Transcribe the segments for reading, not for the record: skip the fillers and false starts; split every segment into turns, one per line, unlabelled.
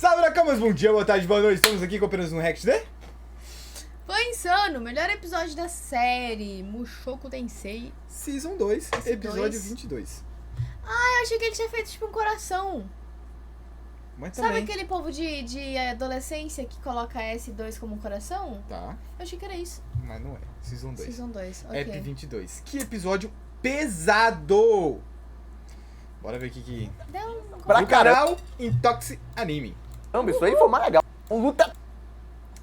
Salve Nakamas, bom dia, boa tarde, boa noite. Estamos aqui com apenas um react de...
Foi insano, melhor episódio da série, Mushoku Tensei.
Season 2, episódio
2.
22.
Ah, eu achei que ele tinha feito tipo um coração.
Mas
Sabe
também...
aquele povo de adolescência que coloca S2 como um coração?
Tá,
Eu achei que era isso.
mas não é. Season 2.
Season 2, ok.
Ep 22. Que episódio pesado! Bora ver o que...
Deu um...
Pra
Do canal Intoxi Anime.
Caramba, isso aí foi mais legal. Luta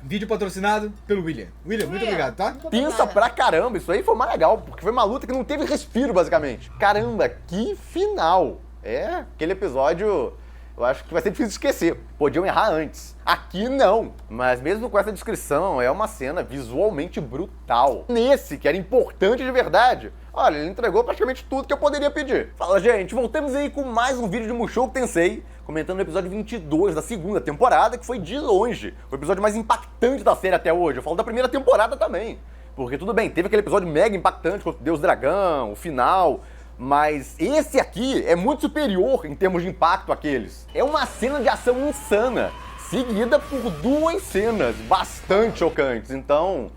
Vídeo patrocinado pelo William. William, muito obrigado, tá?
Muito
tensa
obrigada.
pra caramba. Isso aí foi mais legal, porque foi uma luta que não teve respiro, basicamente. Caramba, que final. É, aquele episódio, eu acho que vai ser difícil de esquecer. Podiam errar antes. Aqui não. Mas mesmo com essa descrição, é uma cena visualmente brutal. Nesse, que era importante de verdade, olha, ele entregou praticamente tudo que eu poderia pedir. Fala, gente, voltamos aí com mais um vídeo de Mushoku Tensei, comentando o episódio 22 da segunda temporada, que foi de longe o episódio mais impactante da série até hoje. Eu falo da primeira temporada também. Porque tudo bem, teve aquele episódio mega impactante com o Deus Dragão, o final, mas esse aqui é muito superior em termos de impacto àqueles. É uma cena de ação insana, seguida por duas cenas bastante chocantes. Então,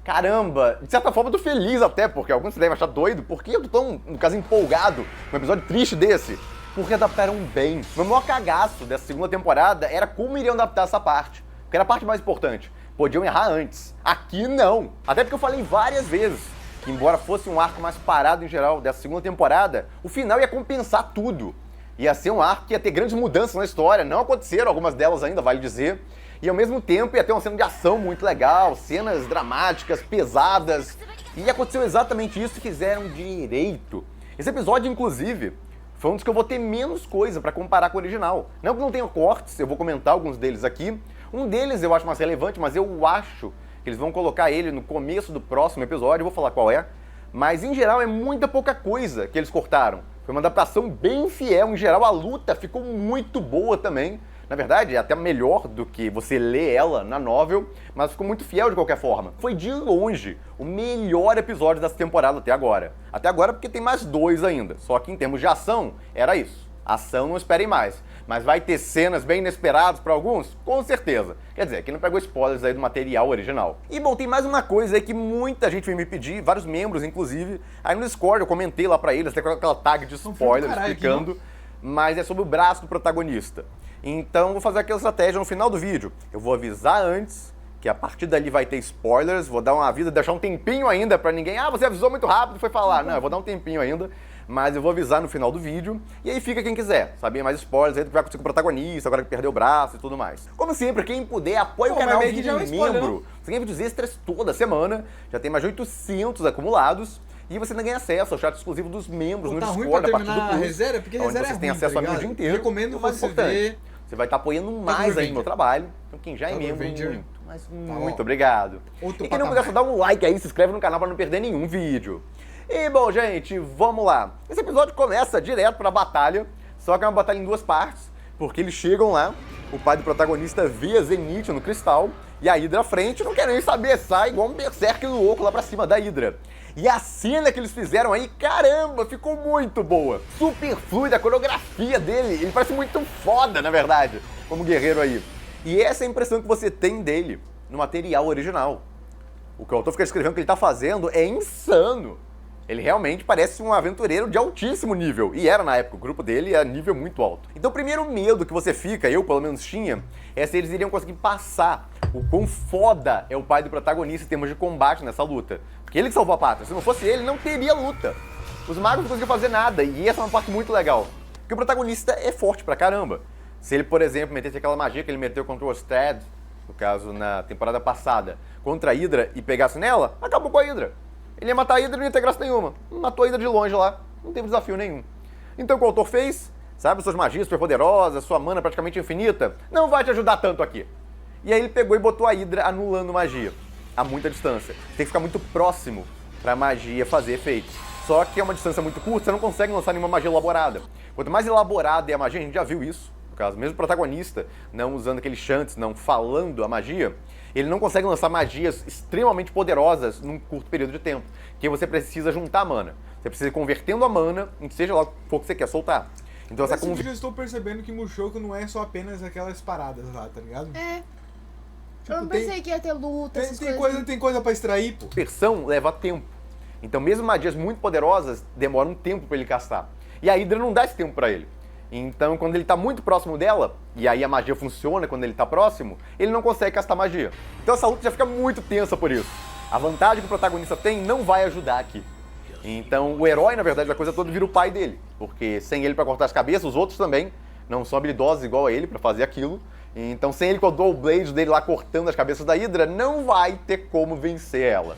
caramba, de certa forma eu tô feliz até, porque alguns devem achar doido, porque eu tô tão, no caso, empolgado com um episódio triste desse. Porque adaptaram bem. O meu maior cagaço dessa segunda temporada era como iriam adaptar essa parte. Porque era a parte mais importante. Podiam errar antes. Aqui não. Até porque eu falei várias vezes que, embora fosse um arco mais parado em geral dessa segunda temporada, o final ia compensar tudo. Ia ser um arco que ia ter grandes mudanças na história. Não aconteceram algumas delas ainda, vale dizer. E ao mesmo tempo ia ter uma cena de ação muito legal, cenas dramáticas, pesadas. E aconteceu exatamente isso e fizeram direito. Esse episódio, inclusive, foi um dos que eu vou ter menos coisa pra comparar com o original. Não que não tenha cortes, eu vou comentar alguns deles aqui. Um deles eu acho mais relevante, mas eu acho que eles vão colocar ele no começo do próximo episódio, eu vou falar qual é. Mas em geral é muita pouca coisa que eles cortaram. Foi uma adaptação bem fiel, em geral a luta ficou muito boa também. Na verdade, é até melhor do que você ler ela na novel, mas ficou muito fiel de qualquer forma. Foi de longe o melhor episódio dessa temporada até agora. Até agora porque tem mais dois ainda, só que em termos de ação, era isso. Ação não esperem mais, mas vai ter cenas bem inesperadas para alguns? Com certeza. Quer dizer, quem não pegou spoilers aí do material original. E bom, tem mais uma coisa aí que muita gente veio me pedir, vários membros inclusive, aí no Discord eu comentei lá pra eles, até com aquela tag de spoiler explicando, mas é sobre o braço do protagonista. Então vou fazer aquela estratégia no final do vídeo. Eu vou avisar antes que a partir dali vai ter spoilers, vou dar um aviso, deixar um tempinho ainda pra ninguém, você avisou muito rápido e foi falar. Não, eu vou dar um tempinho ainda, mas eu vou avisar no final do vídeo. E aí fica quem quiser saber mais spoilers aí do que vai acontecer com o protagonista, agora que perdeu o braço e tudo mais. Como sempre, quem puder, apoie o canal, vire membro. Você ganha vídeos extras toda semana, já tem mais de 800 acumulados. E você ainda ganha acesso ao chat exclusivo dos membros no Discord a partir do curso.
Reserva, porque
onde
reserva
vocês
é
têm
ruim,
acesso
tá
a mim o dia
ligado?
inteiro.
Recomendo
O mais
você
importante,
ver.
você vai estar apoiando mais aí no meu trabalho. Então quem já é membro,
Avenger.
muito, mas
Tá,
muito
ó.
obrigado.
Outro
E quem não
patamar.
puder, só dá um like aí, se inscreve no canal para não perder nenhum vídeo. E bom, gente, vamos lá. Esse episódio começa direto pra batalha, só que é uma batalha em duas partes, porque eles chegam lá, o pai do protagonista vê a Zenith no cristal, e a Hydra à frente não quer nem saber, sai igual um berserk louco lá pra cima da Hydra. E a cena que eles fizeram aí, caramba, ficou muito boa. Super fluida, a coreografia dele, ele parece muito foda, na verdade, como guerreiro aí. E essa é a impressão que você tem dele no material original. O que o autor fica descrevendo que ele tá fazendo é insano. Ele realmente parece um aventureiro de altíssimo nível. E era na época, o grupo dele era nível muito alto. Então o primeiro medo que você fica, eu pelo menos tinha, é se eles iriam conseguir passar o quão foda é o pai do protagonista em termos de combate nessa luta. Porque ele que salvou a pátria. Se não fosse ele, não teria luta. Os magos não conseguiam fazer nada. E essa é uma parte muito legal. Porque o protagonista é forte pra caramba. Se ele, por exemplo, metesse aquela magia que ele meteu contra o Ostad, no caso na temporada passada, contra a Hydra e pegasse nela, acabou com a Hydra. Ele ia matar a Hydra e não ia ter graça nenhuma. Matou a Hydra de longe lá. Não teve desafio nenhum. Então o que o autor fez? Sabe, suas magias super poderosas, sua mana praticamente infinita, não vai te ajudar tanto aqui. E aí ele pegou e botou a Hydra anulando magia. A muita distância. Tem que ficar muito próximo pra magia fazer efeito. Só que é uma distância muito curta, você não consegue lançar nenhuma magia elaborada. Quanto mais elaborada é a magia, a gente já viu isso. No caso, mesmo o protagonista, não usando aqueles chantes, não falando a magia, ele não consegue lançar magias extremamente poderosas num curto período de tempo. Que você precisa juntar a mana. Você precisa ir convertendo a mana em seja lá o que for que você quer soltar. Então essa
Nesse
convicção.
vídeo eu estou percebendo que Mushoku não é só apenas aquelas paradas lá, tá ligado?
É.
Tipo,
Eu não pensei que ia ter luta, essas
tem
coisas.
tem coisa pra extrair, pô.
Dispersão leva tempo. Então, mesmo magias muito poderosas, demoram um tempo pra ele castar. E a Hydra não dá esse tempo pra ele. Então, quando ele tá muito próximo dela, e aí a magia funciona quando ele tá próximo, ele não consegue castar magia. Então essa luta já fica muito tensa por isso. A vantagem que o protagonista tem não vai ajudar aqui. Então, o herói, na verdade, da coisa toda vira o pai dele. Porque sem ele pra cortar as cabeças, os outros também não são habilidosos igual a ele pra fazer aquilo. Então, sem ele com o Dual Blade dele lá cortando as cabeças da Hydra, não vai ter como vencer ela.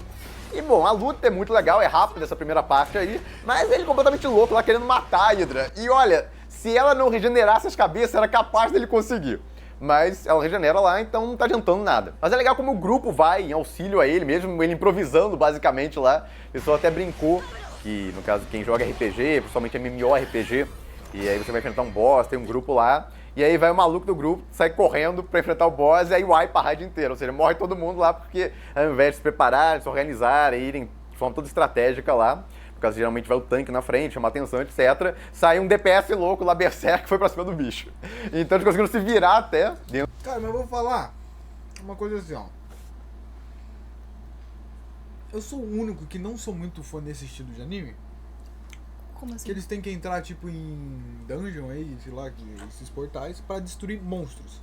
E bom, a luta é muito legal, é rápida essa primeira parte aí, mas ele é completamente louco lá querendo matar a Hydra. E olha, se ela não regenerasse as cabeças, era capaz dele conseguir. Mas ela regenera lá, então não tá adiantando nada. Mas é legal como o grupo vai em auxílio a ele, mesmo ele improvisando basicamente lá. O pessoal até brincou que, no caso, quem joga RPG, principalmente MMORPG, e aí você vai enfrentar um boss, tem um grupo lá, e aí vai o maluco do grupo, sai correndo pra enfrentar o boss, e aí wipa a raid inteira. Ou seja, morre todo mundo lá, porque ao invés de se prepararem, se organizarem, irem de forma toda estratégica lá, por causa geralmente vai o tanque na frente, chama atenção, etc. Sai um DPS louco lá, Berserk, que foi pra cima do bicho. Então eles conseguiram se virar até dentro.
Cara, mas eu vou falar uma coisa assim, ó. Eu sou o único que não sou muito fã desse estilo de anime.
Como assim?
Que eles têm que entrar, tipo, em dungeon aí, sei lá, esses portais, pra destruir monstros.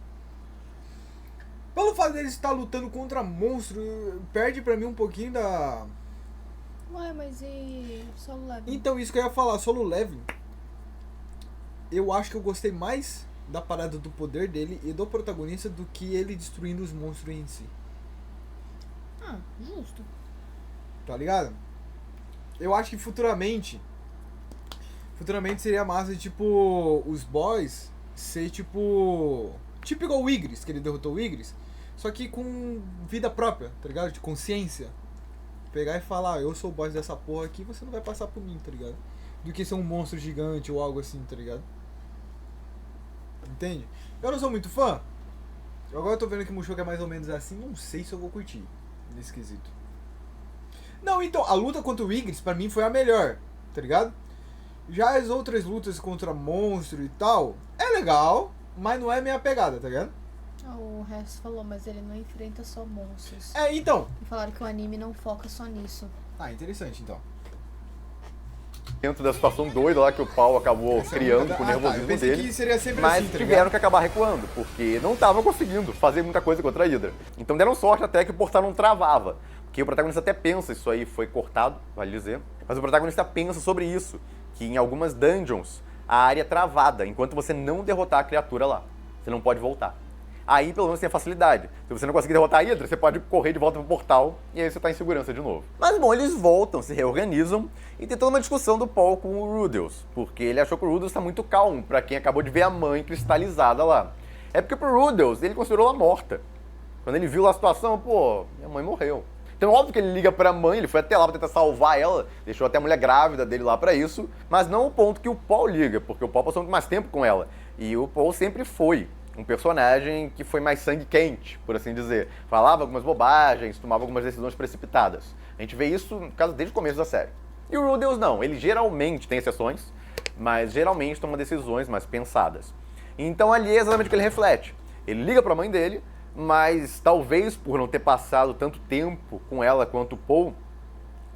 Pelo fato deles estar lutando contra monstros, perde pra mim um pouquinho da...
Ué, mas e solo level?
Então, isso que eu ia falar, solo leveling. Eu acho que eu gostei mais da parada do poder dele e do protagonista do que ele destruindo os monstros em si.
Ah, justo.
Tá ligado? Eu acho que futuramente seria massa, tipo, os boys ser tipo igual o Igris, que ele derrotou o Igris, só que com vida própria, tá ligado? De consciência. Pegar e falar, eu sou o boss dessa porra aqui, você não vai passar por mim, tá ligado? Do que ser um monstro gigante ou algo assim, tá ligado? Entende? Eu não sou muito fã. Agora eu tô vendo que o Mushoku é mais ou menos assim, não sei se eu vou curtir nesse quesito. Não, então, a luta contra o Igris pra mim foi a melhor, tá ligado? Já as outras lutas contra monstro e tal, é legal, mas não é minha pegada, tá ligado?
O resto falou, mas ele não enfrenta só monstros.
É, então.
E falaram que o anime não foca só nisso.
Ah, interessante, então.
Dentro da situação doida lá que o Paul acabou criando com o
eu
nervosismo
pensei
dele.
que seria sempre
Mas
assim, tá
tiveram
ligado?
que acabar recuando, porque não estavam conseguindo fazer muita coisa contra a Hydra. Então deram sorte até que o portal não travava. Porque o protagonista até pensa, isso aí foi cortado, vale dizer, mas o protagonista pensa sobre isso, que em algumas dungeons a área é travada, enquanto você não derrotar a criatura lá. Você não pode voltar. Aí pelo menos tem a facilidade. Se você não conseguir derrotar a Hydra, você pode correr de volta pro portal e aí você tá em segurança de novo. Mas bom, eles voltam, se reorganizam e tem toda uma discussão do Paul com o Rudeus, porque ele achou que o Rudeus tá muito calmo pra quem acabou de ver a mãe cristalizada lá. É porque pro Rudeus, ele considerou ela morta. Quando ele viu lá a situação, pô, minha mãe morreu. Então óbvio que ele liga pra mãe, ele foi até lá pra tentar salvar ela, deixou até a mulher grávida dele lá pra isso, mas não o ponto que o Paul liga, porque o Paul passou muito mais tempo com ela. E o Paul sempre foi um personagem que foi mais sangue quente, por assim dizer. Falava algumas bobagens, tomava algumas decisões precipitadas. A gente vê isso, no caso, desde o começo da série. E o Rudeus não, ele geralmente tem exceções, mas geralmente toma decisões mais pensadas. Então ali é exatamente o que ele reflete. Ele liga pra mãe dele, mas talvez por não ter passado tanto tempo com ela quanto o Paul,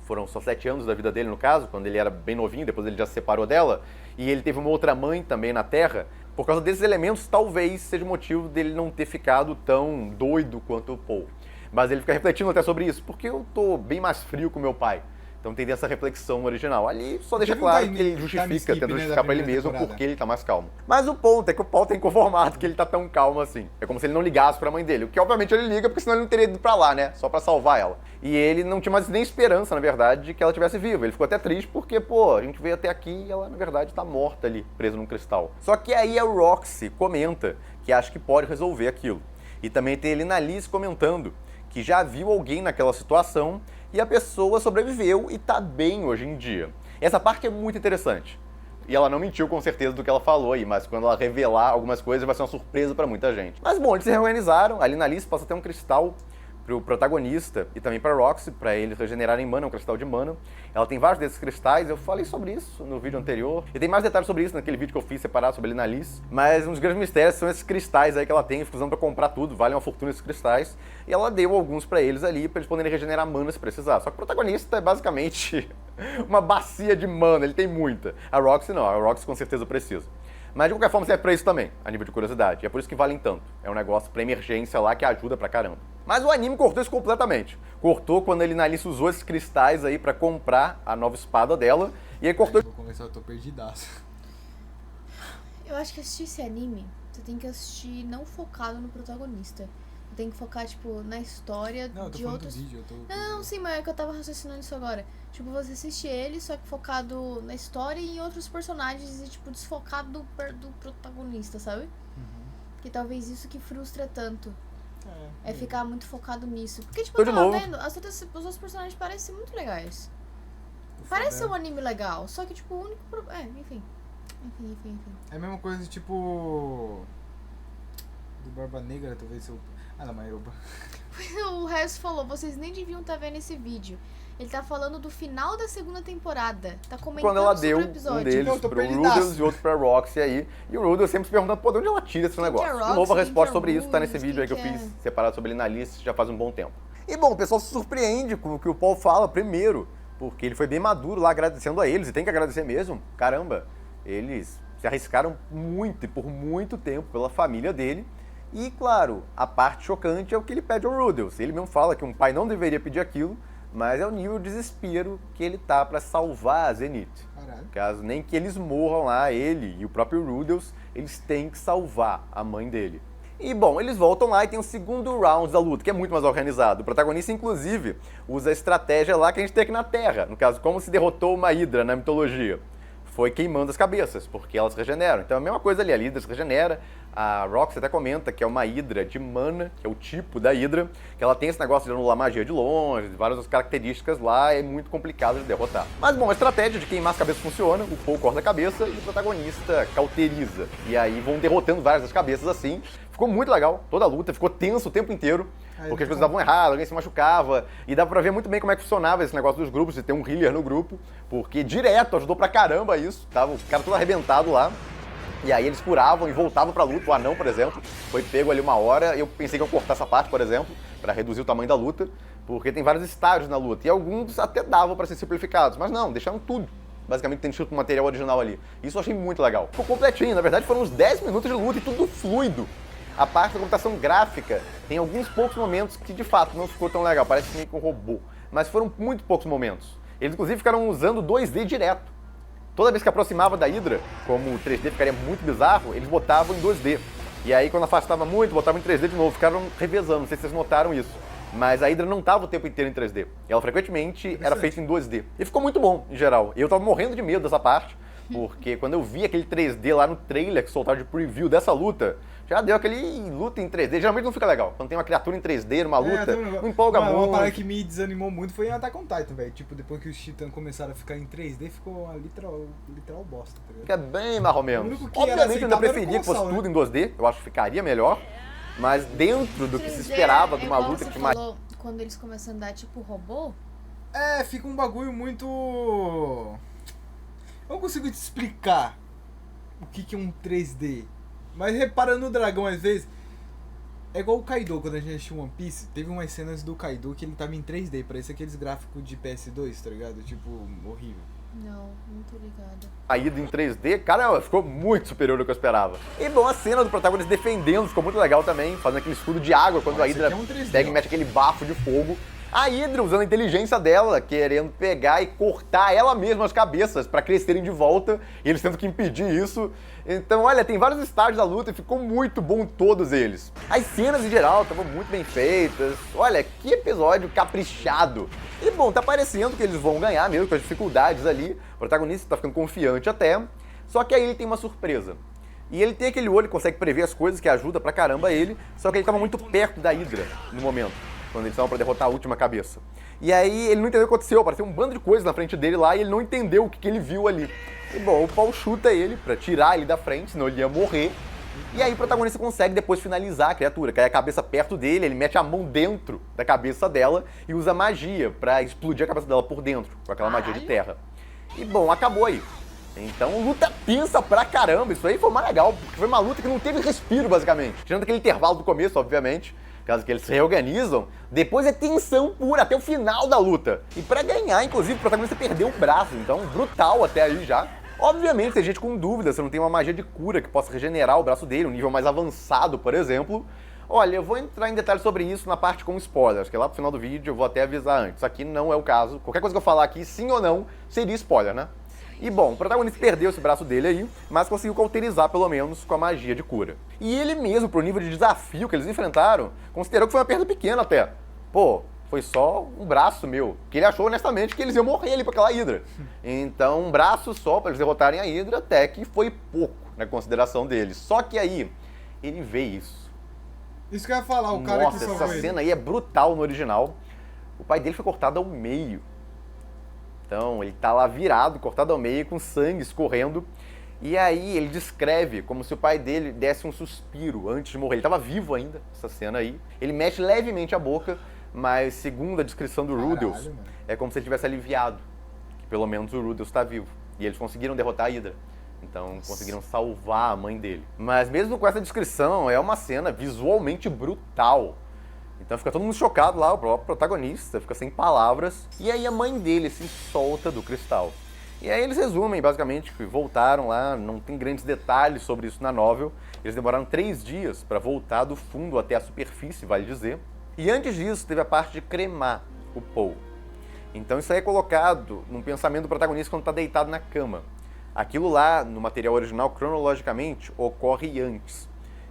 foram só 7 anos da vida dele no caso, quando ele era bem novinho, depois ele já se separou dela, e ele teve uma outra mãe também na Terra, por causa desses elementos talvez seja o motivo dele não ter ficado tão doido quanto o Paul. Mas ele fica refletindo até sobre isso, porque eu tô bem mais frio com meu pai. Então tem essa reflexão original. Ali só deixa
Teve um
claro
time-
que ele
time
justifica,
skip,
tenta
né,
justificar
da
pra ele
primeira
mesmo
temporada.
porque ele tá mais calmo. Mas o ponto é que o Paul tá inconformado que ele tá tão calmo assim. É como se ele não ligasse pra mãe dele. O que obviamente ele liga, porque senão ele não teria ido pra lá, né? Só pra salvar ela. E ele não tinha mais nem esperança, na verdade, de que ela estivesse viva. Ele ficou até triste porque, pô, a gente veio até aqui e ela, na verdade, tá morta ali, presa num cristal. Só que aí a Roxy comenta que acha que pode resolver aquilo. E também tem ele na Liz comentando que já viu alguém naquela situação e a pessoa sobreviveu e tá bem hoje em dia. Essa parte é muito interessante. E ela não mentiu com certeza do que ela falou aí, mas quando ela revelar algumas coisas vai ser uma surpresa pra muita gente. Mas bom, eles se reorganizaram, ali na Liz passa até um cristal pro protagonista e também pra Roxy, pra eles regenerarem mana, um cristal de mana. Ela tem vários desses cristais, eu falei sobre isso no vídeo anterior. E tem mais detalhes sobre isso naquele vídeo que eu fiz separado sobre a Elinalis. Mas um dos grandes mistérios são esses cristais aí que ela tem, usando pra comprar tudo, valem uma fortuna esses cristais. E ela deu alguns pra eles ali, pra eles poderem regenerar mana se precisar. Só que o protagonista é basicamente uma bacia de mana, ele tem muita. A Roxy não, a Roxy com certeza precisa. Mas de qualquer forma serve pra isso também, a nível de curiosidade. E é por isso que valem tanto. É um negócio pra emergência lá que ajuda pra caramba. Mas o anime cortou isso completamente. Cortou quando a Elinalis usou esses cristais aí pra comprar a nova espada dela. E aí cortou...
Vou começar, eu tô perdidaço.
Eu acho que assistir esse anime, você tem que assistir não focado no protagonista. Tem que focar, tipo, na história
Não, eu tô
de
falando
outros...
do vídeo, eu tô...
Não, sim, mas é que eu tava raciocinando isso agora. Tipo, você assiste ele, só que focado na história e em outros personagens e, tipo, desfocado do protagonista, sabe? Que talvez isso que frustra tanto. É ficar muito focado nisso. Porque, tipo,
Tô
eu
de
tava
novo.
vendo, os outros personagens parecem muito legais.
O
Parece ser
foda
um anime legal, só que, tipo, o único problema... enfim.
É a mesma coisa, tipo... Do Barba Negra, talvez seu... Ah, não, mas eu...
O resto falou, vocês nem deviam estar vendo esse vídeo. Ele tá falando do final da segunda temporada. Tá comentando
Quando ela
sobre
deu
o
um
episódio.
deles
Eu tô
pro
perdidaço.
Rudels e outro pra Roxy aí. E o Rudels sempre se perguntando, pô, de onde ela tira esse
Quem que
negócio?
é
De
Roxy,
novo, a
quem
resposta
que é
sobre isso tá nesse
Rudels,
vídeo aí que eu
quem que
fiz
é?
separado sobre Elinalis já faz um bom tempo. E bom, o pessoal se surpreende com o que o Paul fala primeiro, porque ele foi bem maduro lá agradecendo a eles, e tem que agradecer mesmo. Caramba, eles se arriscaram muito e por muito tempo pela família dele. E, claro, a parte chocante é o que ele pede ao Rudels. Ele mesmo fala que um pai não deveria pedir aquilo, mas é o nível de desespero que ele tá pra salvar a Zenith.
Caralho.
Caso nem que eles morram lá, ele e o próprio Rudels, eles têm que salvar a mãe dele. E, bom, eles voltam lá e tem o segundo round da luta, que é muito mais organizado. O protagonista, inclusive, usa a estratégia lá que a gente tem aqui na Terra. No caso, como se derrotou uma Hydra na mitologia. Foi queimando as cabeças, porque elas regeneram. Então é a mesma coisa ali, a Hydra se regenera. A Roxy até comenta que é uma Hydra de mana, que é o tipo da Hydra, que ela tem esse negócio de anular magia de longe, várias outras características lá, é muito complicado de derrotar. Mas bom, a estratégia de queimar as cabeças funciona, o Paul corta a cabeça e o protagonista cauteriza. E aí vão derrotando várias das cabeças assim. Ficou muito legal, toda a luta, ficou tenso o tempo inteiro, porque as coisas davam errado, alguém se machucava, e dava pra ver muito bem como é que funcionava esse negócio dos grupos, de ter um healer no grupo, porque direto ajudou pra caramba isso, tava o cara todo arrebentado lá. E aí eles curavam e voltavam pra luta. O anão, por exemplo, foi pego ali uma hora. Eu pensei que eu ia cortar essa parte, por exemplo, pra reduzir o tamanho da luta, porque tem vários estágios na luta. E alguns até davam pra ser simplificados, mas não, deixaram tudo. Basicamente tem escrito o material original ali. Isso eu achei muito legal. Ficou completinho, na verdade foram uns 10 minutos de luta e tudo fluido. A parte da computação gráfica tem alguns poucos momentos que de fato não ficou tão legal, parece meio que um robô. Mas foram muito poucos momentos. Eles inclusive ficaram usando 2D direto. Toda vez que aproximava da Hydra, como o 3D ficaria muito bizarro, eles botavam em 2D. E aí quando afastava muito, botavam em 3D de novo, ficaram revezando, não sei se vocês notaram isso. Mas a Hydra não estava o tempo inteiro em 3D. Ela frequentemente era feita em 2D. E ficou muito bom, em geral. Eu tava morrendo de medo dessa parte, porque quando eu vi aquele 3D lá no trailer que soltaram de preview dessa luta, já deu aquele luta em 3D. Geralmente não fica legal. Quando tem uma criatura em 3D numa luta, não empolga muito.
Uma parada que me desanimou muito foi em Attack on Titan, velho. Tipo, depois que os Titãs começaram a ficar em 3D, ficou uma literal bosta, tá ligado?
Fica bem mais ou
O
menos.
único que era
Obviamente eu ainda
aceitável era o
preferia que fosse
Colossal,
tudo em 2D. Eu acho que ficaria melhor. Mas dentro do que se
3D
esperava de uma
igual
luta
você
que mais...
falou, quando eles começam a andar tipo robô.
É, fica um bagulho muito... Eu não consigo te explicar o que é um 3D. Mas reparando no dragão às vezes... É igual o Kaido, quando a gente assistiu One Piece, teve umas cenas do Kaido que ele tava em 3D, parece aqueles gráficos de PS2, tá ligado? Tipo, horrível.
Não tô ligada.
A ida em 3D, caramba, ficou muito superior ao que eu esperava. E bom, a cena do protagonista defendendo ficou muito legal também, fazendo aquele escudo de água quando a
Esse
Hydra
aqui é um 3D,
pega e
ó.
mete aquele bafo de fogo. A Hydra usando a inteligência dela, querendo pegar e cortar ela mesma as cabeças pra crescerem de volta, e eles tendo que impedir isso. Então, olha, tem vários estágios da luta e ficou muito bom todos eles. As cenas em geral estavam muito bem feitas. Olha, que episódio caprichado. E bom, tá parecendo que eles vão ganhar mesmo com as dificuldades ali. O protagonista tá ficando confiante até. Só que aí ele tem uma surpresa. E ele tem aquele olho que consegue prever as coisas, que ajuda pra caramba ele. Só que ele tava muito perto da Hydra no momento, quando eles estavam pra derrotar a última cabeça. E aí ele não entendeu o que aconteceu, apareceu um bando de coisas na frente dele lá e ele não entendeu o que ele viu ali. E bom, o Paul chuta ele pra tirar ele da frente, senão ele ia morrer. E aí o protagonista consegue depois finalizar a criatura, cai a cabeça perto dele, ele mete a mão dentro da cabeça dela e usa magia pra explodir a cabeça dela por dentro, com aquela magia de terra. E bom, acabou aí. Então, luta tensa pra caramba, isso aí foi mais legal, porque foi uma luta que não teve respiro, basicamente. Tirando aquele intervalo do começo, obviamente, caso que eles se reorganizam, depois é tensão pura até o final da luta. E pra ganhar, inclusive, o protagonista perdeu o braço, então brutal até aí já. Obviamente, tem gente com dúvida se não tem uma magia de cura que possa regenerar o braço dele, um nível mais avançado, por exemplo. Olha, eu vou entrar em detalhes sobre isso na parte com spoilers, que lá pro final do vídeo eu vou até avisar antes. Aqui não é o caso. Qualquer coisa que eu falar aqui, sim ou não, seria spoiler, né? E bom, o protagonista perdeu esse braço dele aí, mas conseguiu cauterizar pelo menos com a magia de cura. E ele mesmo, pro nível de desafio que eles enfrentaram, considerou que foi uma perda pequena até. Pô, foi só um braço meu, que ele achou honestamente que eles iam morrer ali pra aquela Hydra. Então, um braço só pra eles derrotarem a Hydra, até que foi pouco na consideração deles. Só que aí, ele vê isso.
Isso que eu ia falar, o cara
Nossa,
que salvou
essa
ele.
cena aí é brutal no original. O pai dele foi cortado ao meio. Então, ele tá lá virado, cortado ao meio, com sangue escorrendo. E aí, ele descreve como se o pai dele desse um suspiro antes de morrer. Ele tava vivo ainda, essa cena aí. Ele mexe levemente a boca, mas segundo a descrição do Rudeus,
mano.
é como se ele tivesse aliviado. Que pelo menos o Rudeus tá vivo. E eles conseguiram derrotar a Hydra. Então, conseguiram salvar a mãe dele. Mas mesmo com essa descrição, é uma cena visualmente brutal. Então fica todo mundo chocado lá, o próprio protagonista fica sem palavras. E aí a mãe dele se solta do cristal. E aí eles resumem, basicamente, que voltaram lá, não tem grandes detalhes sobre isso na novel. Eles demoraram 3 dias para voltar do fundo até a superfície, vale dizer. E antes disso, teve a parte de cremar o Paul. Então isso aí é colocado num pensamento do protagonista quando está deitado na cama. Aquilo lá, no material original, cronologicamente, ocorre antes.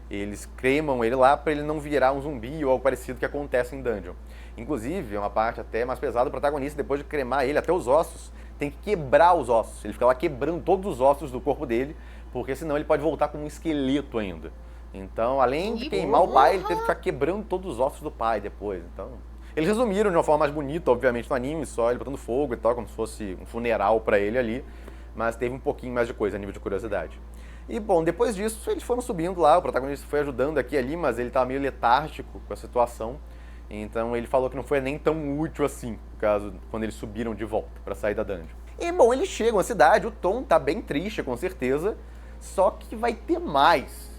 Eles cremam ele lá para ele não virar um zumbi ou algo parecido que acontece em Dungeon. Inclusive, é uma parte até mais pesada, o protagonista, depois de cremar ele até os ossos, tem que quebrar os ossos. Ele fica lá quebrando todos os ossos do corpo dele, porque senão ele pode voltar como um esqueleto ainda. Então, além de queimar o pai, ele teve que ficar quebrando todos os ossos do pai depois. Então, eles resumiram de uma forma mais bonita, obviamente, no anime, só ele botando fogo e tal, como se fosse um funeral para ele ali. Mas teve um pouquinho mais de coisa a nível de curiosidade. E, bom, depois disso, eles foram subindo lá, o protagonista foi ajudando aqui e ali, mas ele estava meio letárgico com a situação. Então, ele falou que não foi nem tão útil assim, no caso, quando eles subiram de volta para sair da dungeon. E, bom, eles chegam à cidade, o Tom tá bem triste, com certeza, só que vai ter mais.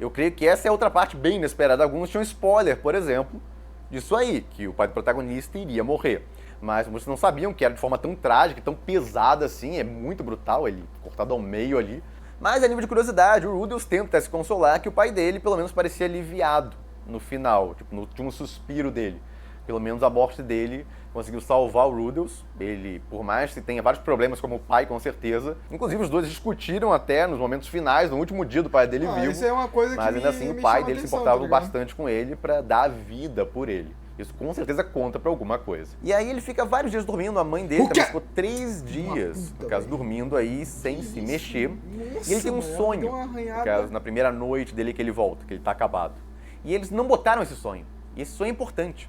Eu creio que essa é outra parte bem inesperada. Alguns tinham spoiler, por exemplo, disso aí, que o pai do protagonista iria morrer. Mas muitos não sabiam que era de forma tão trágica, tão pesada assim, é muito brutal, ele cortado ao meio ali. Mas a nível de curiosidade, o Rudeus tenta se consolar que o pai dele pelo menos parecia aliviado no final, tipo, no último suspiro dele. Pelo menos a morte dele conseguiu salvar o Rudeus. Ele, por mais que tenha vários problemas como o pai, com certeza. Inclusive os dois discutiram até nos momentos finais, no último dia do pai dele vivo.
Isso é uma coisa
mas
que
ainda assim o pai dele se importava bastante com ele pra dar a vida por ele. Isso com certeza conta pra alguma coisa. E aí ele fica vários dias dormindo, a mãe dele também ficou 3 dias, no caso, dormindo aí, sem se mexer.
Nossa,
E ele tem um sonho, no caso, na primeira noite dele que ele volta, que ele tá acabado. E eles não botaram esse sonho. E esse sonho é importante,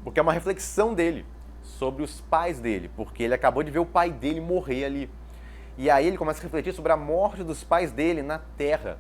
porque é uma reflexão dele sobre os pais dele, porque ele acabou de ver o pai dele morrer ali. E aí ele começa a refletir sobre a morte dos pais dele na Terra,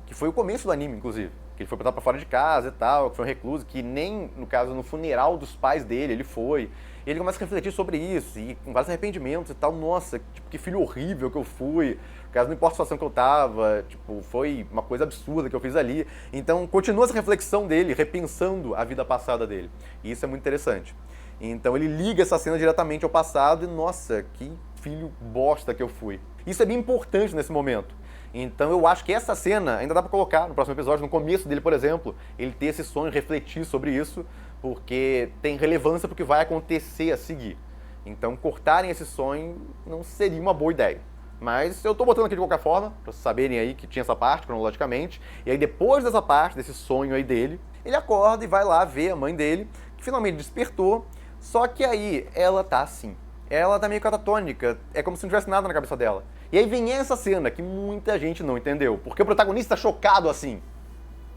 que foi o começo do anime, inclusive. Que ele foi botar pra fora de casa e tal, que foi um recluso, que nem, no caso, no funeral dos pais dele, ele foi. E ele começa a refletir sobre isso, e com vários arrependimentos e tal. Nossa, tipo, que filho horrível que eu fui. No caso, não importa a situação que eu tava, tipo, foi uma coisa absurda que eu fiz ali. Então, continua essa reflexão dele, repensando a vida passada dele. E isso é muito interessante. Então, ele liga essa cena diretamente ao passado e, nossa, que filho bosta que eu fui. Isso é bem importante nesse momento. Então eu acho que essa cena ainda dá pra colocar no próximo episódio, no começo dele, por exemplo, ele ter esse sonho, refletir sobre isso, porque tem relevância pro que vai acontecer a seguir. Então cortarem esse sonho não seria uma boa ideia. Mas eu tô botando aqui de qualquer forma, pra vocês saberem aí que tinha essa parte, cronologicamente. E aí depois dessa parte, desse sonho aí dele, ele acorda e vai lá ver a mãe dele, que finalmente despertou, só que aí ela tá assim. Ela tá meio catatônica, é como se não tivesse nada na cabeça dela. E aí vem essa cena que muita gente não entendeu. Por que o protagonista tá chocado assim?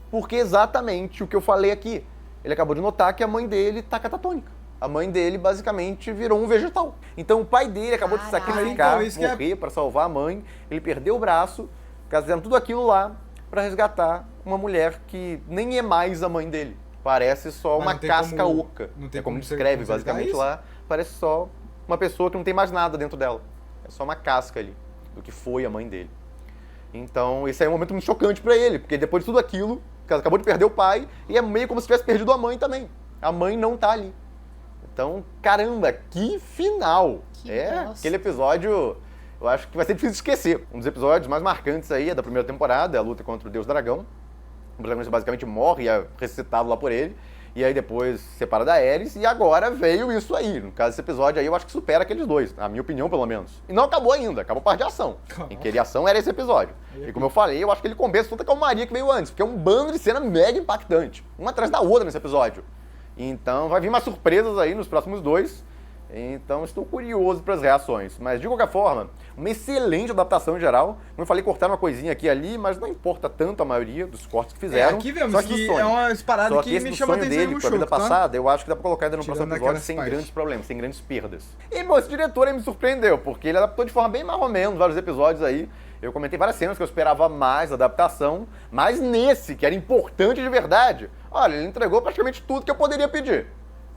Porque exatamente o que eu falei aqui. Ele acabou de notar que a mãe dele tá catatônica. A mãe dele basicamente virou um vegetal. Então o pai dele acabou de sacrificar,
então,
morrer pra salvar a mãe. Ele perdeu o braço, fizeram tudo aquilo lá pra resgatar uma mulher que nem é mais a mãe dele. Parece só
Mas
uma
não tem
casca
como-
oca.
não tem
É como
como você
descreve
consertar
basicamente
isso?
lá. Parece só uma pessoa que não tem mais nada dentro dela. É só uma casca ali do que foi a mãe dele. Então, esse aí é um momento muito chocante pra ele, porque depois de tudo aquilo, ela acabou de perder o pai e é meio como se tivesse perdido a mãe também. A mãe não tá ali. Então, caramba, que final!
Que
É,
bosta.
aquele episódio, eu acho que vai ser difícil de esquecer. Um dos episódios mais marcantes aí é da primeira temporada, é a luta contra o Deus Dragão. O protagonista basicamente morre e é ressuscitado lá por ele. E aí depois se separa da Aerys e agora veio isso aí. No caso, esse episódio aí eu acho que supera aqueles dois, na minha opinião pelo menos. E não acabou ainda, acabou a parte de ação. Em que ele ação era esse episódio. E como eu falei, eu acho que ele compensa toda a calmaria que veio antes, porque é um bando de cena mega impactante. Uma atrás da outra nesse episódio. Então vai vir mais surpresas aí nos próximos dois. Então estou curioso para as reações. Mas de qualquer forma, uma excelente adaptação em geral. Como eu falei, cortaram uma coisinha aqui e ali, mas não importa tanto a maioria dos cortes que fizeram.
Aqui vemos
Só
que
do sonho.
é umas paradas
Só
que
esse
me
do
chama a
sonho
atenção
dele
no
com a vida
show, tá?
passada, eu acho que dá pra colocar ainda no
Tirando
próximo episódio
aquelas
sem
partes.
grandes problemas, sem grandes perdas. E, bom, esse diretor aí me surpreendeu, porque ele adaptou de forma bem mais ou menos vários episódios aí. Eu comentei várias cenas que eu esperava mais adaptação, mas nesse, que era importante de verdade, olha, ele entregou praticamente tudo que eu poderia pedir.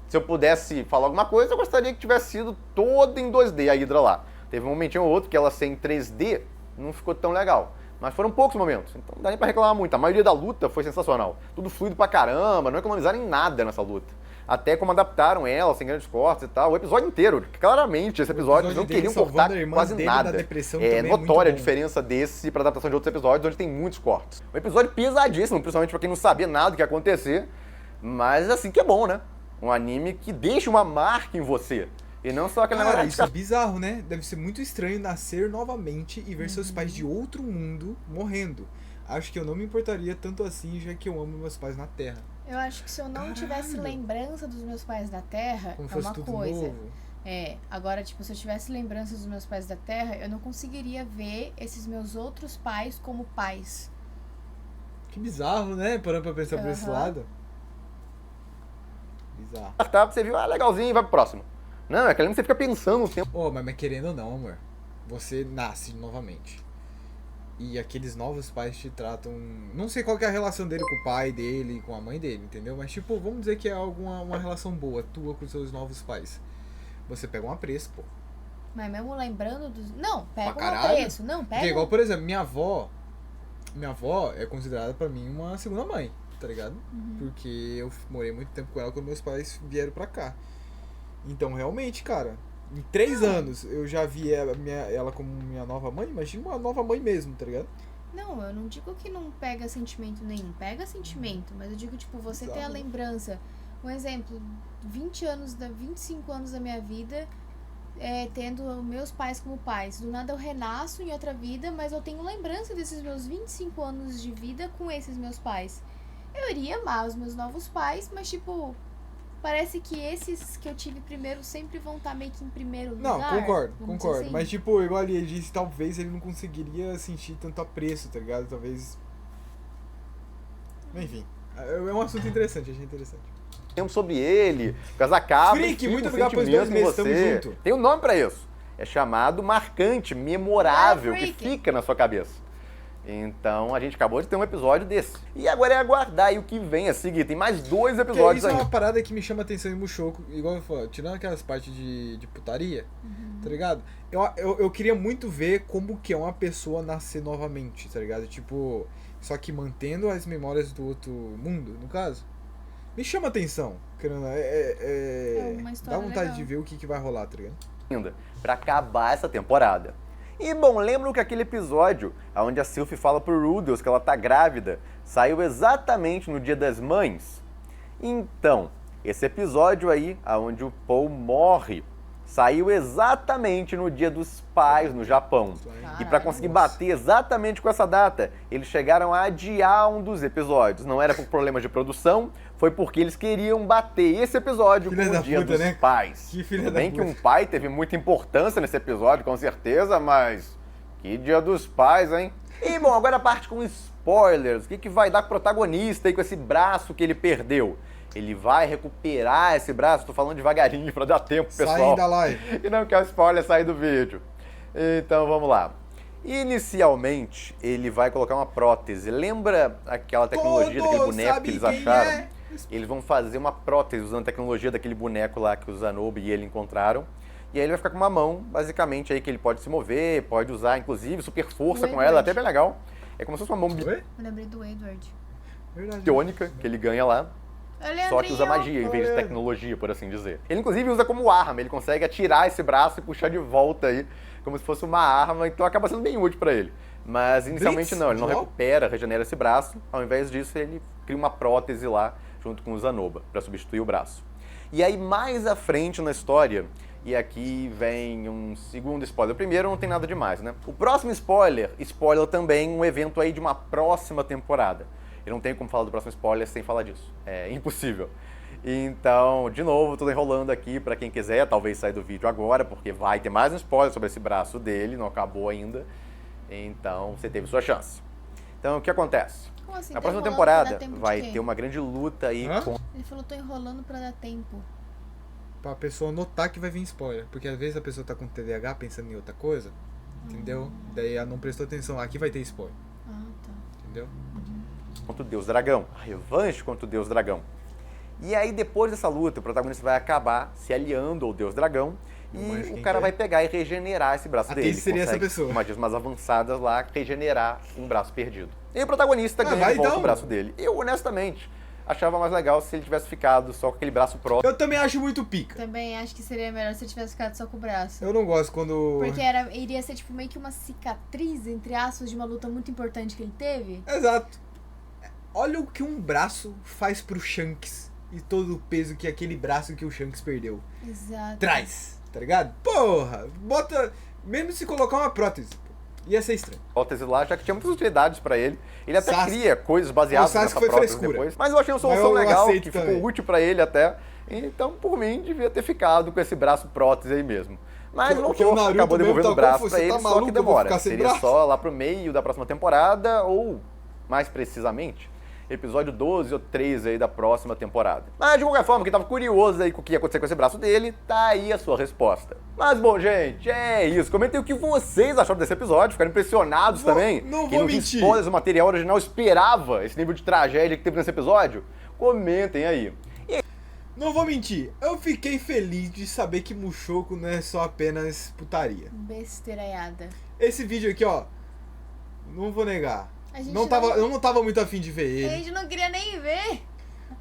Se eu pudesse falar alguma coisa, eu gostaria que tivesse sido toda em 2D a Hydra lá. Teve um momentinho ou outro que ela ser em 3D não ficou tão legal. Mas foram poucos momentos, então não dá nem pra reclamar muito. A maioria da luta foi sensacional. Tudo fluido pra caramba, não economizaram em nada nessa luta. Até como adaptaram ela, sem grandes cortes e tal. O episódio inteiro, claramente, esse episódio eles não
dele
queriam
salvando
cortar
a irmã
quase
dele
nada.
da depressão
É
também é muito
notória a
bom.
diferença desse pra adaptação de outros episódios, onde tem muitos cortes. Um episódio pesadíssimo, principalmente pra quem não sabia nada do que ia acontecer. Mas assim que é bom, né? Um anime que deixa uma marca em você. E não só aquele
Cara,
negócio de
isso é bizarro, né? Deve ser muito estranho nascer novamente e ver seus pais de outro mundo morrendo. Acho que eu não me importaria tanto assim, já que eu amo meus pais na Terra.
Eu acho que se eu não tivesse
Caralho.
lembrança dos meus pais da Terra,
Como
é
fosse
uma
tudo
coisa.
novo.
É, agora, tipo, se eu tivesse lembrança dos meus pais da Terra, eu não conseguiria ver esses meus outros pais como pais.
Que bizarro, né? Parando pra pensar por esse
Aham.
lado. Bizarro.
tá, você viu, legalzinho e vai pro próximo. Não, é aquele que você fica pensando o tempo.
Oh, mas querendo ou não, amor, você nasce novamente. E aqueles novos pais te tratam. Não sei qual que é a relação dele com o pai dele, com a mãe dele, entendeu? Mas, tipo, vamos dizer que é uma relação boa tua com os seus novos pais. Você pega um apreço, pô.
Mas mesmo lembrando dos. Não, pega um
caralho.
apreço. Não,
Porque
pega.
igual, por exemplo, minha avó. Minha avó é considerada pra mim uma segunda mãe, tá ligado? Porque eu morei muito tempo com ela quando meus pais vieram pra cá. Então, realmente, cara, em 3 anos eu já vi ela como minha nova mãe. Imagina uma nova mãe mesmo, tá ligado?
Não, eu não digo que não pega sentimento nenhum. Pega sentimento, mas eu digo, tipo, você ter a
Bizarro.
lembrança. Um exemplo, 25 anos da minha vida, tendo meus pais como pais. Do nada eu renasço em outra vida, mas eu tenho lembrança desses meus 25 anos de vida com esses meus pais. Eu iria amar os meus novos pais, mas, tipo, parece que esses que eu tive primeiro sempre vão estar meio que em primeiro lugar.
Não, concordo,
vamos
concordo.
dizer assim.
Mas, tipo, igual ele disse, talvez ele não conseguiria sentir tanto apreço, tá ligado? Talvez. Enfim, é um assunto interessante, achei interessante.
Tempo sobre ele, por causa da cabra.
Freak,
fica
muito
um
obrigado pelos
sentimento
2 meses,
em
tamo
você.
junto.
Tem um nome pra isso. É chamado marcante, memorável,
Ah,
que
Freak.
fica na sua cabeça. Então a gente acabou de ter um episódio desse. E agora é aguardar aí o que vem a seguir. Tem mais 2
Porque
episódios
isso é
ainda.
uma parada que me chama atenção em Mushoku, igual eu falo, tirando aquelas partes de putaria, tá ligado? Eu queria muito ver como que é uma pessoa nascer novamente, tá ligado? Tipo, só que mantendo as memórias do outro mundo, no caso. Me chama atenção, querendo,
É uma
dá
história
vontade
legal.
de ver o que vai rolar, tá ligado?
Ainda, pra acabar essa temporada. E, bom, lembram que aquele episódio onde a Sylvie fala pro Rudels que ela tá grávida saiu exatamente no Dia das Mães? Então, esse episódio aí, onde o Paul morre, saiu exatamente no Dia dos Pais no Japão. E para
Caralho.
conseguir bater exatamente com essa data, eles chegaram a adiar um dos episódios. Não era por problemas de produção, foi porque eles queriam bater esse episódio
Filha
com o
da
Dia
puta,
dos
né?
Pais.
Que filha
Tudo
da
bem que
puta.
um pai teve muita importância nesse episódio, com certeza, mas que Dia dos Pais, hein? E, bom, agora a parte com spoilers. O que vai dar com o protagonista aí com esse braço que ele perdeu? Ele vai recuperar esse braço? Tô falando devagarinho pra dar tempo, pessoal.
Saem da live.
E não quer o spoiler sair do vídeo. Então vamos lá. Inicialmente, ele vai colocar uma prótese. Lembra aquela tecnologia daquele
Todo
boneco
sabe
que eles
quem
acharam?
é.
Eles vão fazer uma prótese usando a tecnologia daquele boneco lá que o Zanobi e ele encontraram. E aí ele vai ficar com uma mão, basicamente, aí que ele pode se mover, pode usar, inclusive, super força com ela, até bem legal. É como se fosse uma mão
Oi?
Eu lembrei do Edward.
Verdade.
biônica que ele ganha lá.
Oi,
Só que usa magia em vez de tecnologia, por assim dizer. Ele, inclusive, usa como arma. Ele consegue atirar esse braço e puxar de volta aí, como se fosse uma arma. Então acaba sendo bem útil pra ele. Mas inicialmente
Blitz?
não, ele não
Uau.
recupera, regenera esse braço. Ao invés disso, ele cria uma prótese lá, junto com o Zanoba, pra substituir o braço. E aí, mais à frente na história, e aqui vem um segundo spoiler. O primeiro não tem nada demais, né? O próximo spoiler também um evento aí de uma próxima temporada. Eu não tenho como falar do próximo spoiler sem falar disso. É impossível. Então, de novo, tô enrolando aqui pra quem quiser, talvez sair do vídeo agora, porque vai ter mais um spoiler sobre esse braço dele, não acabou ainda. Então, você teve sua chance. Então, o que acontece?
Como assim?
Na
Tá
próxima
enrolando pra dar
temporada
tempo de
vai
quê?
ter uma grande luta aí
Hã?
com...
Ele falou, tô enrolando pra dar tempo.
Pra pessoa notar que vai vir spoiler. Porque às vezes a pessoa tá com TDAH pensando em outra coisa, entendeu? Daí ela não prestou atenção. Aqui vai ter spoiler,
Ah, tá.
entendeu?
contra o Deus Dragão. A revanche contra o Deus Dragão. E aí, depois dessa luta, o protagonista vai acabar se aliando ao Deus Dragão
Não acho
e o
quem
cara
que é.
vai pegar e regenerar esse braço
Ah,
dele.
quem seria essa
Consegue,
pessoa?
com magias mais avançadas lá, regenerar um braço perdido. E o protagonista ganha
vai
de volta
então.
o braço dele. Eu, honestamente, achava mais legal se ele tivesse ficado só com aquele braço próximo.
Eu também acho muito pica.
Também acho que seria melhor se ele tivesse ficado só com o braço.
Eu não gosto quando...
Porque iria ser tipo meio que uma cicatriz, entre aspas, de uma luta muito importante que ele teve.
Exato. Olha o que um braço faz pro Shanks e todo o peso que aquele braço que o Shanks perdeu
Exato.
traz, tá ligado? Porra, bota... Mesmo se colocar uma prótese, ia ser estranho.
Prótese lá, já que tinha muitas utilidades pra ele. Ele até
Sasuke.
cria coisas baseadas
O Sasuke
nessa
foi
prótese
frescura.
depois. Mas eu achei uma solução
eu
legal,
aceito
que
também.
ficou útil pra ele até. Então, por mim, devia ter ficado com esse braço prótese aí mesmo. Mas
Porque
voltou,
o Naruto
acabou
mesmo
devolvendo o
tá
braço
como,
pra
você
ele,
tá
só
maluco,
que
eu vou
demora.
ficar sem
Seria
braço?
só lá pro meio da próxima temporada, ou, mais precisamente, episódio 12 ou 13 aí da próxima temporada. Mas, de qualquer forma, quem tava curioso aí com o que ia acontecer com esse braço dele, tá aí a sua resposta. Mas, bom, gente, é isso. Comentem o que vocês acharam desse episódio, ficaram impressionados também.
Não
Quem
vou
tinha
mentir.
spoilers do material original esperava esse nível de tragédia que teve nesse episódio? Comentem aí.
Não vou mentir, eu fiquei feliz de saber que Mushoku não é só apenas putaria.
Besteiraiada.
Esse vídeo aqui, ó, não vou negar.
A gente
Eu não tava muito afim de ver
A
ele,
gente não queria nem ver.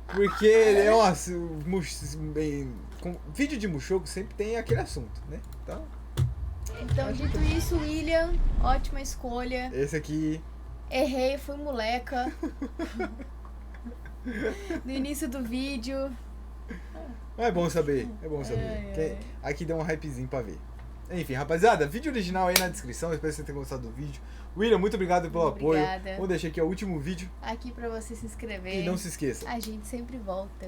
porque, nossa, vídeo de Mushoku sempre tem aquele assunto, né?
Então, dito isso, William, ótima escolha.
Esse aqui,
Errei, fui moleca. No início do vídeo.
é bom saber, é bom saber.
Ai,
Que- Aqui deu um hypezinho pra ver. Enfim, rapaziada, vídeo original aí na descrição, espero que você tenha gostado do vídeo. William, muito obrigado pelo apoio.
Obrigada.
Vou deixar aqui o último vídeo
Aqui pra você se inscrever.
e não se esqueça.
A gente sempre volta.